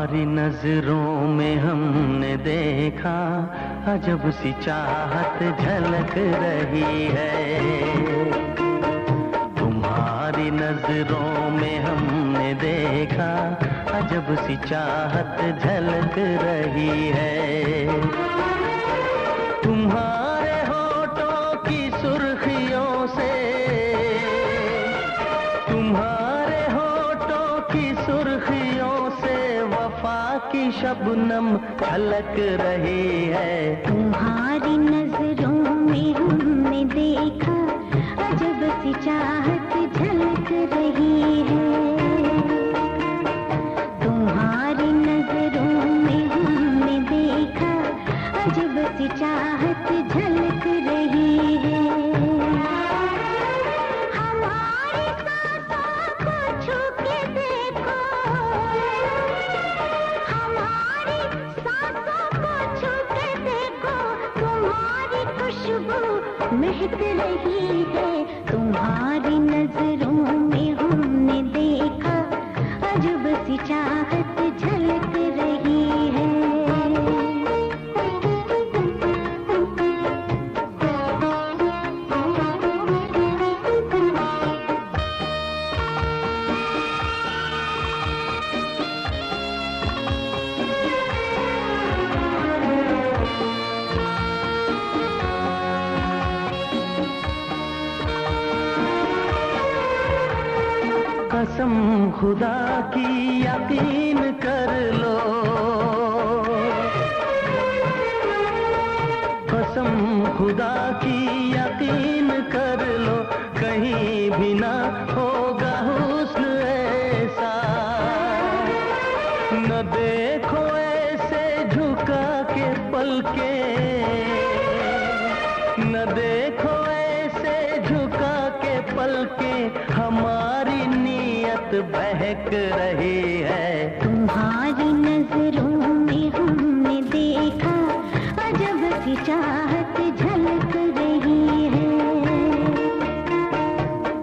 तुम्हारी नजरों में हमने देखा अजब सी चाहत झलक रही है। तुम्हारी नजरों में हमने देखा अजब सी चाहत झलक रही है। तुम्हारे होठों की सुर्खियों से, तुम्हारे होठों की सुर्खियों से वफा की शबनम झलक रही है। तुम्हारी नजरों में हमने देखा अजब सी चाहत झलक रही है। तुम्हारी नजरों में हमने देखा अजब सी चाहत झलक रही है। हमारी सांसों को छू के देखो, हमारी सांसों को छू के देखो, तुम्हारी खुशबू महक रही है। तुम्हारी नजरों में हमने देखा अजब सी चाहत झलक रही है। कसम खुदा की यकीन कर लो, कसम खुदा की यकीन कर लो, कहीं भी ना होगा हुस्न ऐसा। न देखो ऐसे झुका के पलके, न देखो ऐसे झुका के पलके, हमारी नीयत बहक रही है। तुम्हारी नजरों में हमने देखा अजब सी चाहत झलक रही है।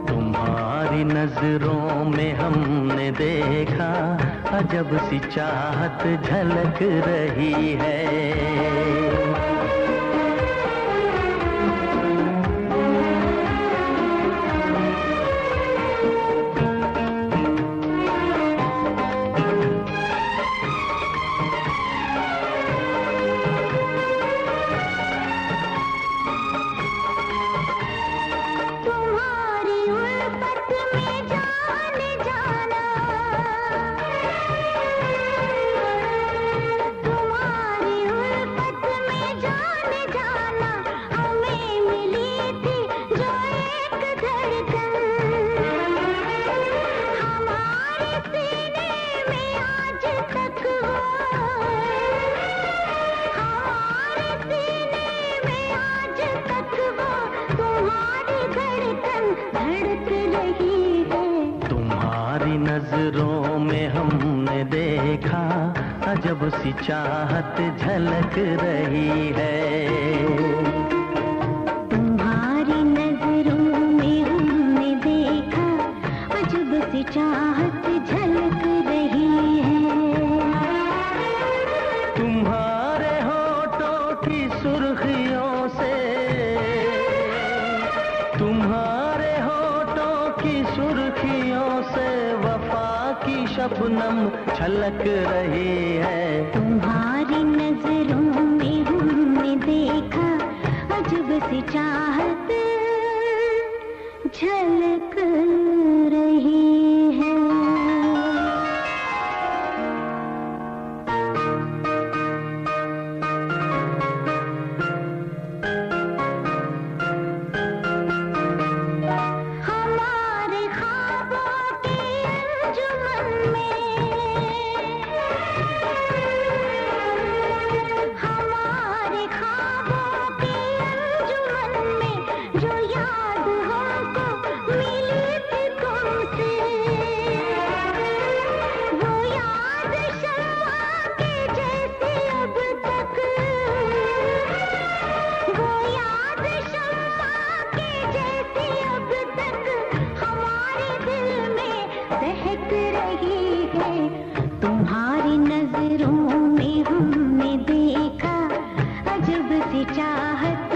तुम्हारी नजरों में हमने देखा अजब सी चाहत झलक रही है। तुम्हारी नजरों में हमने देखा अजब सी चाहत झलक रही है। तुम्हारी नजरों में हमने देखा अजब सी चाहत झलक रही है। तुम्हारे होठों की सुर्खियों से, तुम्हारे होठों की सुर्खियों से वफा की शबनम छलक रही है। तुम्हारी नजरों में हमने देखा अजब सी चाहत झलक रही है। तुम्हारी नजर नजरों में हमने देखा अजब सी चाहत